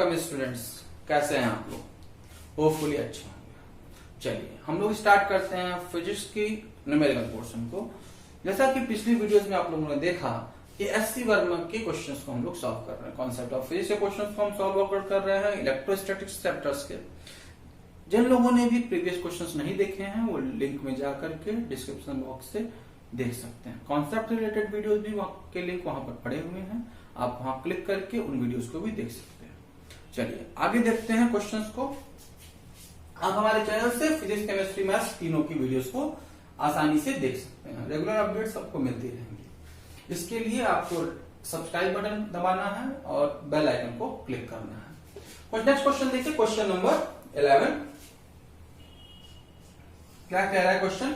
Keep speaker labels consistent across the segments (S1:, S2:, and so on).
S1: Welcome students, कैसे हैं आप लोग? होपफुली अच्छे होंगे। चलिए हम लोग स्टार्ट करते हैं फिजिक्स की न्यूमेरिकल पोर्शन को। जैसा कि पिछली वीडियोस में आप लोगों ने देखा कि एससी वर्मा के क्वेश्चंस को हम लोग सॉल्व कर रहे हैं। कॉन्सेप्ट ऑफ फिजिक्स के क्वेश्चंस को हम सॉल्व कर रहे हैं इलेक्ट्रोस्टैटिक्स चैप्टर्स के। जिन लोगों ने भी प्रीवियस क्वेश्चंस नहीं देखे हैं वो लिंक में जाकर के डिस्क्रिप्शन बॉक्स से देख सकते हैं। कॉन्सेप्ट रिलेटेड वीडियोस भी के लिंक वहां पर पड़े हुए हैं, आप वहां क्लिक करके उन वीडियोस को भी देख सकते हैं। चलिए आगे देखते हैं क्वेश्चंस को। आप हमारे चैनल से फिजिक्स, केमिस्ट्री, मैथ्स तीनों की वीडियोस को आसानी से देख सकते हैं। रेगुलर अपडेट्स आपको मिलती रहेंगी। इसके लिए आपको सब्सक्राइब बटन दबाना है और बेल आइकन को क्लिक करना है। नेक्स्ट क्वेश्चन देखिए, क्वेश्चन नंबर 11। क्या कह रहा है question?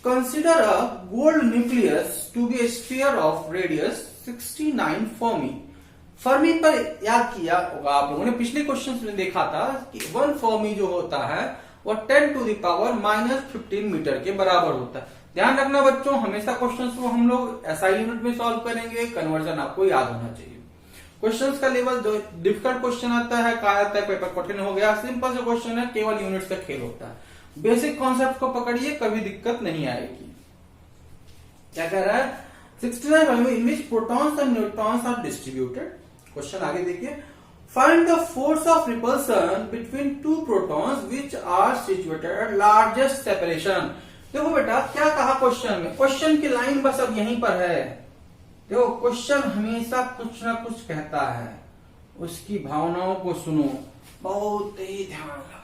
S1: Consider a gold nucleus to be a sphere of radius 69 Fermi. Fermi पर याद किया होगा आप लोगों ने, पिछले क्वेश्चन में देखा था कि 1 फर्मी जो होता है वो 10 टू द पावर -15 मीटर के बराबर होता है। ध्यान रखना बच्चों, हमेशा क्वेश्चंस को हम लोग एसआई यूनिट में सॉल्व करेंगे। कन्वर्जन आपको याद होना चाहिए। क्वेश्चंस का लेवल जो डिफिकल्ट क्वेश्चन आता है, कहा जाता है पेपर कठिन हो गया, सिंपल से क्वेश्चन है, केवल यूनिट्स का खेल होता है। बेसिक कॉन्सेप्ट को पकड़िए, कभी दिक्कत नहीं आएगी। क्या कह रहा है? 69 in which protons and neutrons are distributed. Question आगे देखिए। Find the force of repulsion between two protons which are situated at largest separation. देखो बेटा क्या कहा क्वेश्चन में, क्वेश्चन की लाइन बस अब यहीं पर है। देखो क्वेश्चन हमेशा कुछ ना कुछ कहता है, उसकी भावनाओं को सुनो, बहुत ही ध्यान लगा।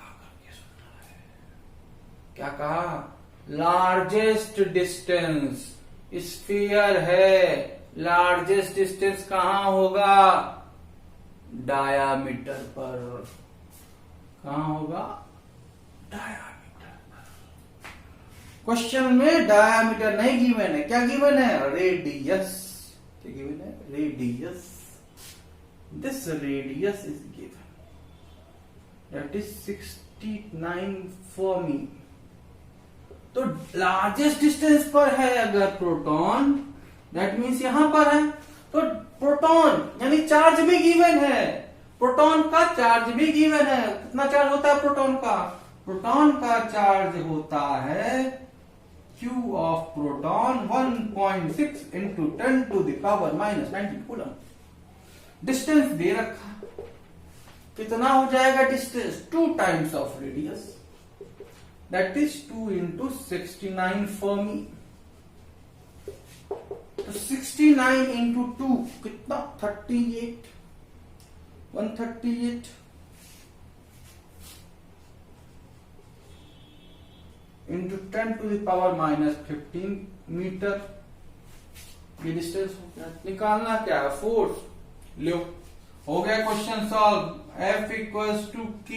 S1: क्या कहा? लार्जेस्ट डिस्टेंस स्फीयर है। लार्जेस्ट डिस्टेंस कहां होगा? डायामीटर पर। कहां होगा? डायामीटर पर। क्वेश्चन में डायामीटर नहीं गिवन है, क्या गिवन है? रेडियस। क्या गिवन है? Radius. This radius is given, that is 69 Fermi. तो लार्जेस्ट डिस्टेंस पर है अगर प्रोटॉन, दैट मीन्स यहां पर है, तो प्रोटॉन यानी चार्ज भी गिवन है। प्रोटॉन का चार्ज भी गिवन है। कितना चार्ज होता है प्रोटॉन का? प्रोटॉन का चार्ज होता है Q of proton 1.6 into 10 to the power -19 coulomb. Distance दे रखा, कितना हो जाएगा distance? 2 times of radius, that is 2 into 69 Fermi। तो 69 into 2 कितना? 38, 138 into 10 to the power -15 metre. ये डिस्टेंस हो गया। निकालना क्या है? फोर्स। लो हो गया question solve. F equals to K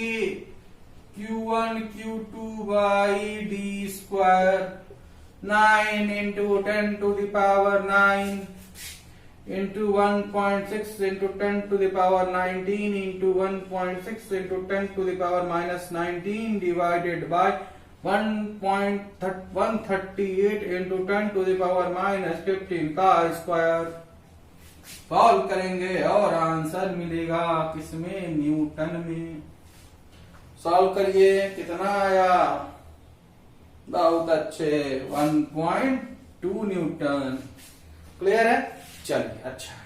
S1: Q1 Q2 by d square 9 into 10 to the power 9 into 1.6 into 10 to the power 19 into 1.6 into 10 to the power -19 divided by 1.138 into 10 to the power -15 का square. Solve करेंगे और answer मिलेगा किसमें? Newton में। Solve करिए, कितना आया? बहुत अच्छे, 1.2 न्यूटन। क्लियर है? चलिए अच्छा है।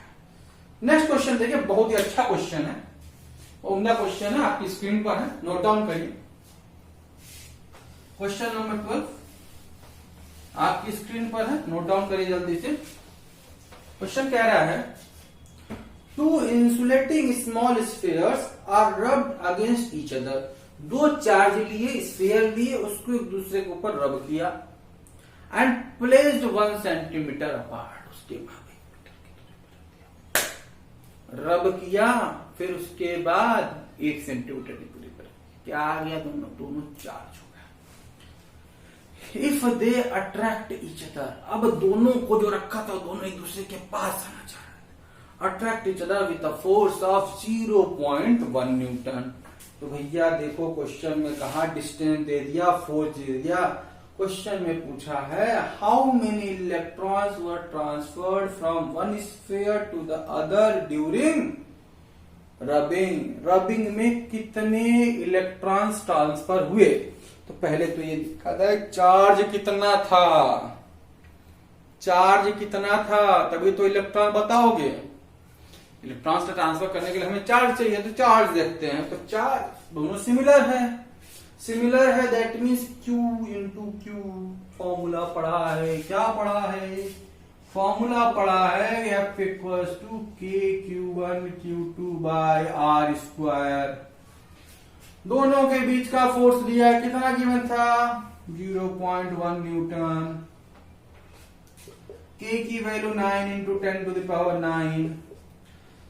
S1: नेक्स्ट क्वेश्चन देखिए, बहुत ही अच्छा क्वेश्चन है, उम्दा क्वेश्चन है, आपकी स्क्रीन पर है, नोट डाउन करिए। क्वेश्चन नंबर 12 आपकी स्क्रीन पर है, नोट डाउन करिए जल्दी से। क्वेश्चन कह रहा है two insulating small spheres are rubbed against each other. दो चार्ज लिए, स्फीयर लिए, उसको एक दूसरे के ऊपर रब किया एंड प्लेस्ड 1 सेंटीमीटर अपार्ट। उसके बाद रब किया, फिर उसके बाद 1 सेंटीमीटर की दूरी पर क्या आ गया? दोनों चार्ज हो गया। If they attract each other, अब दोनों को जो रखा था दोनों एक दूसरे के पास आना चाह रहे। Attract each other with a force of 0.1 Newton. तो भैया देखो क्वेश्चन में कहा डिस्टेंस दे दिया, फोर्स दे दिया। क्वेश्चन में पूछा है how many electrons were transferred from one sphere to the other during rubbing में कितने इलेक्ट्रॉन्स ट्रांसफर हुए। तो पहले तो ये दिखा था चार्ज कितना था, तभी तो इलेक्ट्रॉन बताओगे। इलेक्ट्रॉन्स ट्रांसफर करने के लिए हमें चार्ज चाहिए, तो चार्ज देखते हैं। तो चार्ज दोनों सिमिलर है, that means Q into Q. Formula पढ़ा है, क्या पढ़ा है? फॉर्मूला पढ़ा है F equals to KQ1 Q2 by R square. दोनों के बीच का फोर्स दिया है, कितना गिवन था? 0.1 न्यूटन। K की value 9 into 10 to the power 9।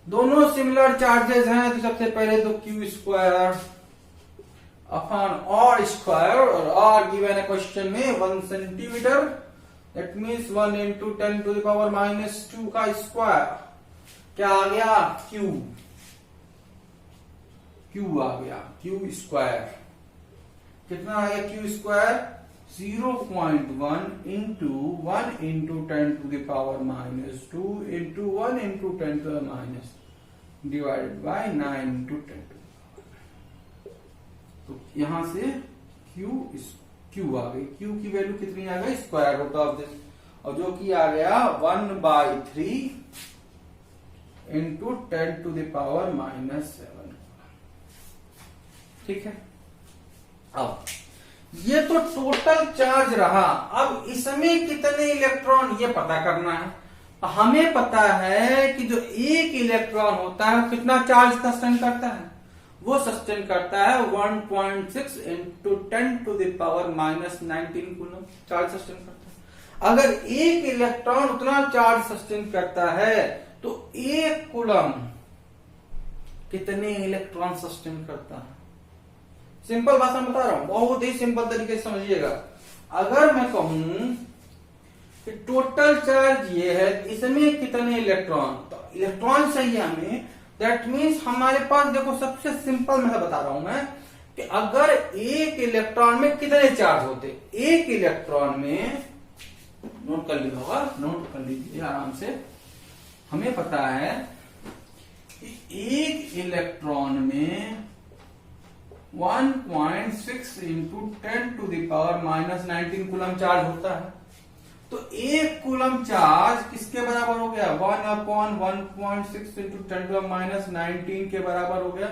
S1: दोनों सिमिलर चार्जेस हैं, तो सबसे पहले तो Q square upon R square, और R गिवन है क्वेश्चन में 1 centimetre, that means 1 into 10 to the power -2 का स्क्वायर। क्या आ गया? Q आ गया, Q स्क्वायर। कितना आ गया Q square? 0.1 into 1 into 10 to the power -2 into 1 into 10 to the minus divided by 9 into 10 to. तो यहां से Q आ गई। Q की वैल्यू कितनी आ गई? स्क्वायर रूट ऑफ दिस, और जो कि आ गया 1/3 इंटू 10 टू द पावर -7। ठीक है। अब ये तो टोटल चार्ज रहा। अब इसमें कितने इलेक्ट्रॉन, ये पता करना है। हमें पता है कि जो एक इलेक्ट्रॉन होता है कितना चार्ज सस्टेन करता है? वो सस्टेन करता है 1.6 into 10 to the power -19 coulomb charge sustain करता है। अगर एक इलेक्ट्रॉन उतना चार्ज सस्टेन करता है तो एक कूलम कितने इलेक्ट्रॉन सस्टेन करता है? सिंपल भाषा में बता रहा हूं, बहुत ही सिंपल तरीके से समझिएगा। अगर मैं कहूं कि टोटल चार्ज ये है, इसमें कितने इलेक्ट्रॉन, तो इलेक्ट्रॉन चाहिए हमें, दैट मीन्स हमारे पास देखो सबसे सिंपल मैं बता रहा हूं मैं कि अगर एक इलेक्ट्रॉन में कितने चार्ज होते, एक इलेक्ट्रॉन में, नोट कर लीजिए होगा, नोट कर लीजिए आराम से। हमें पता है कि एक इलेक्ट्रॉन में 1.6 into 10 to the power -19 coulomb charge होता है। तो एक कूलम चार्ज किसके बराबर हो गया? 1/1.6 इंटू 10 टू द -19 के बराबर हो गया।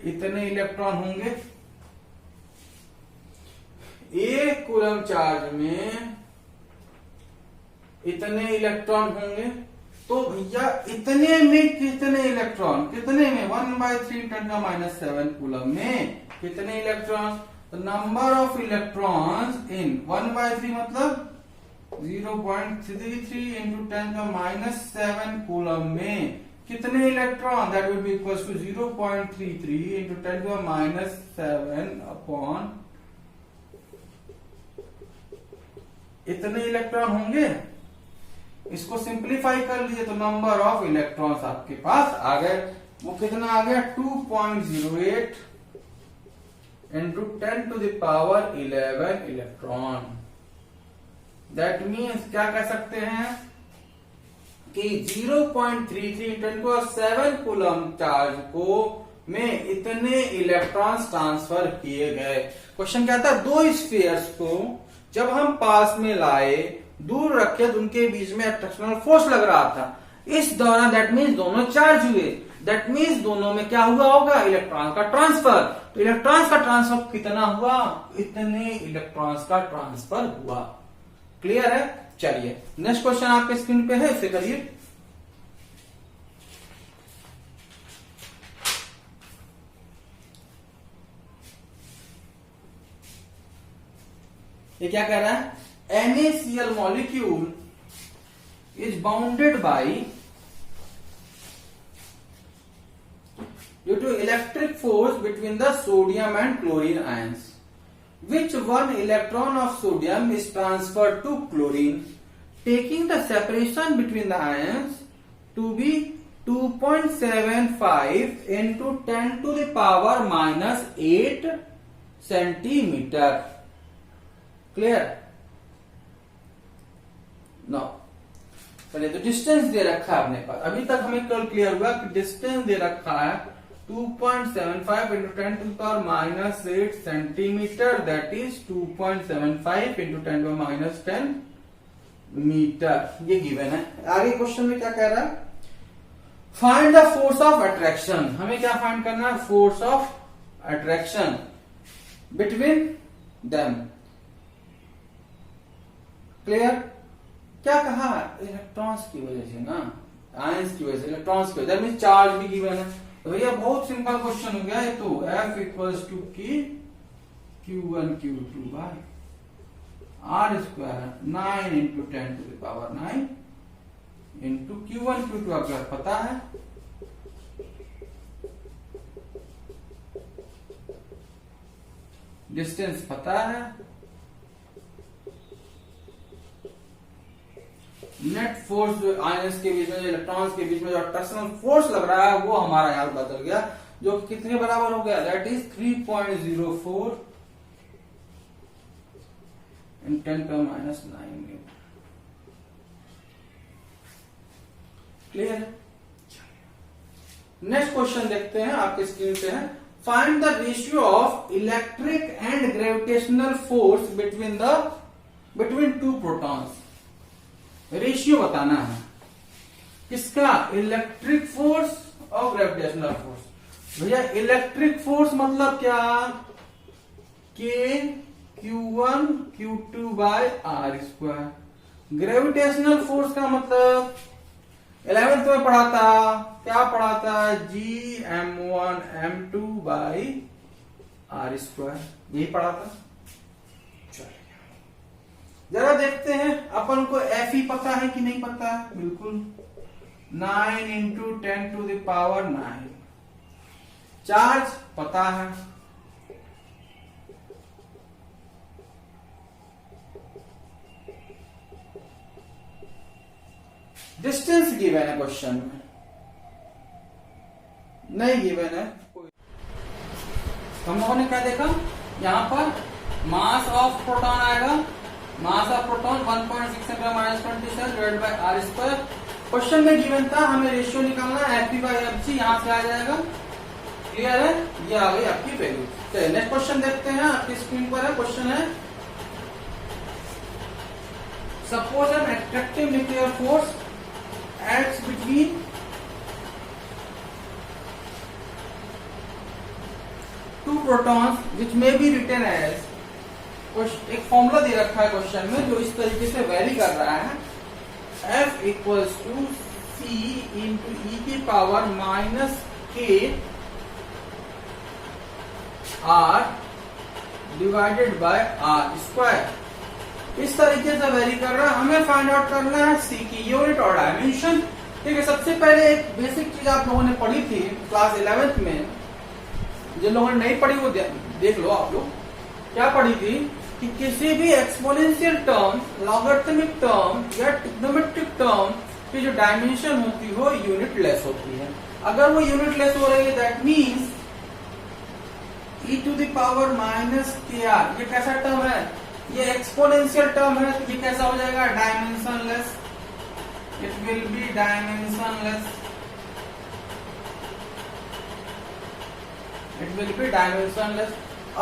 S1: इतने इलेक्ट्रॉन होंगे एक कूलम चार्ज में, इतने इलेक्ट्रॉन होंगे। तो भैया इतने में कितने इलेक्ट्रॉन, कितने में 1/3 10 का -7 कूलम में कितने इलेक्ट्रॉन? तो नंबर ऑफ इलेक्ट्रॉन्स इन 1/3 मतलब 0.33 इंटू 10 का -7 कूलम में कितने electron? That will be equal to 0.33 into 10 का -7 अपॉन इतने इलेक्ट्रॉन होंगे। इसको सिंप्लीफाई कर लीजिए तो नंबर ऑफ इलेक्ट्रॉन्स आपके पास आ गए। वो कितना आ गया? 2.08 into 10 to the power 11 electron. That means क्या कह सकते हैं कि 0.33 10 टू 7 कूलम चार्ज को में इतने इलेक्ट्रॉन्स ट्रांसफर किए गए। क्वेश्चन क्या था? दो स्फीयर्स को जब हम पास में लाए, दूर रखे, तो उनके बीच में अट्रैक्शनल फोर्स लग रहा था। इस दौरान दैट मीन्स दोनों चार्ज हुए, दैट मीन्स दोनों में क्या हुआ होगा? इलेक्ट्रॉन का ट्रांसफर। तो इलेक्ट्रॉन्स का ट्रांसफर कितना हुआ? इतने इलेक्ट्रॉन्स का ट्रांसफर हुआ। क्लियर है? चलिए नेक्स्ट क्वेश्चन आपके स्क्रीन पे है, इसे करिए। ये क्या कह रहा है? NaCl molecule is bounded by due to electric force between the sodium and chlorine ions. Which one electron of sodium is transferred to chlorine, taking the separation between the ions to be 2.75 into 10 to the power -8 centimeter. Clear? Now, चलिए, तो distance दे रखा है अपने पास, अभी तक हमें कल क्लियर हुआ कि डिस्टेंस दे रखा है 2.75 into 10 to power minus 8 centimetre, that is 2.75 into 10 to minus 10 metre, ये गिवन है। आगे क्वेश्चन में क्या कह रहा है, find the force of attraction, हमें क्या फाइंड करना है, force of attraction between them. Clear, क्या कहा, इलेक्ट्रॉन्स की वजह से ना, आयंस की वजह से, इलेक्ट्रॉन्स की वजह से, चार्ज भी गिवन है। तो भैया बहुत सिंपल क्वेश्चन हो गया है, तो F इक्वल्स टू की Q1 Q2 by R square 9 into 10 to the power 9 into Q1 Q2 अगर पता है, डिस्टेंस पता है, नेट फोर्स जो आयंस के बीच में, जो इलेक्ट्रॉन्स के बीच में जो अट्रैक्शनल फोर्स लग रहा है वो हमारा यहां बदल गया, जो कितने बराबर हो गया, that is 3.04 in 10 to minus 9 newton. Clear. Next question देखते हैं, आपके स्क्रीन पे है, find the ratio of electric and gravitational force between two protons. Ratio बताना है किसका, इलेक्ट्रिक फोर्स और ग्रेविटेशनल फोर्स। भैया इलेक्ट्रिक फोर्स मतलब क्या, K Q1 Q2 by R square. Gravitational force का मतलब 11th में पढ़ा था, क्या पढ़ा था, G M1 M2 by R square, यही पढ़ा था। जरा देखते हैं अपन को F ही पता है कि नहीं पता है, बिल्कुल 9 into 10 to the power 9। Charge पता है, डिस्टेंस गिवन है क्वेश्चन में, नहीं गिवन है। हम लोगों ने क्या देखा, यहां पर मास ऑफ प्रोटॉन आएगा, mass of proton 1.6 × minus 27 divided by R square. Question में गिवन था, हमें रेशियो निकालना है, Fp बाय Fg यहां से आ जाएगा। क्लियर है, ये आ गई आपकी वैल्यू। चलिए नेक्स्ट क्वेश्चन देखते हैं, आपकी स्क्रीन पर है, क्वेश्चन है, suppose an attractive nuclear force acts between two protons which may be written as, एक फॉर्मूला दे रखा है क्वेश्चन में जो इस तरीके से वेरी कर रहा है, F equals to C into e की power minus K R divided by R square. इस तरीके से वेरी कर रहा है, हमें फाइंड आउट करना है C की यूनिट और डायमेंशन। ठीक है, सबसे पहले एक बेसिक चीज आप लोगों ने पढ़ी थी क्लास 11th में, जिन लोगों ने नहीं पढ़ी वो देख लो। आप लोग क्या पढ़ी थी कि किसी भी एक्सपोनेंशियल टर्म, लॉगरिथमिक टर्म या ट्रिग्नोमेट्रिक टर्म की जो डायमेंशन होती हो यूनिट लेस होती है। अगर वो यूनिट लेस हो रही है that means e to the power minus KR, ये कैसा टर्म है, ये एक्सपोनेंशियल टर्म है, तो ये कैसा हो जाएगा, dimensionless. It will be dimensionless, it will be dimensionless.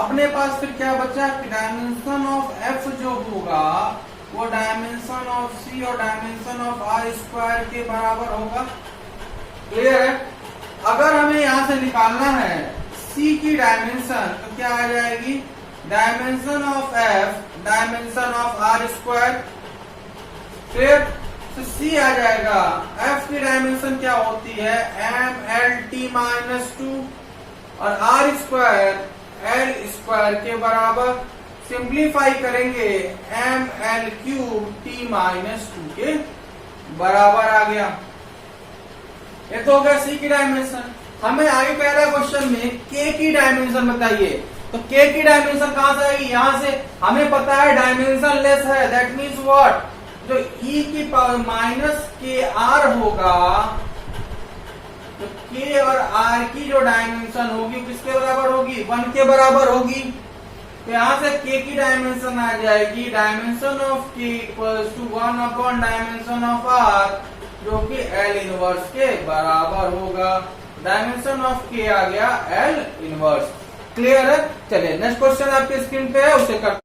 S1: अपने पास फिर क्या बचा कि डायमेंशन ऑफ F जो होगा वो डायमेंशन ऑफ C और डायमेंशन ऑफ R स्क्वायर के बराबर होगा। क्लियर है। अगर हमें यहां से निकालना है C की डायमेंशन तो क्या आ जाएगी, dimension of F dimension of R square. Clear, तो C आ जाएगा, F की डायमेंशन क्या होती है, MLT-2 और R स्क्वायर L स्क्वायर के बराबर। सिंप्लीफाई करेंगे ML3T-2 के बराबर आ गया। ये तो हो गया C की डायमेंशन। हमें आगे कह रहा है क्वेश्चन में K की डायमेंशन बताइए, तो K की डायमेंशन कहां से आएगी, यहां से। हमें पता है डायमेंशन लेस है, दैट मीन्स व्हाट, जो E की पावर माइनस KR होगा, तो K और R की जो डायमेंशन होगी किसके बराबर होगी, 1 के बराबर होगी। तो यहाँ से k की डायमेंशन आ जाएगी, dimension of k equals to 1 upon dimension of r, जो कि L इनवर्स के बराबर होगा। डायमेंशन ऑफ k आ गया L इनवर्स। क्लियर है? चलिए नेक्स्ट क्वेश्चन आपके स्क्रीन पे है, उसे कर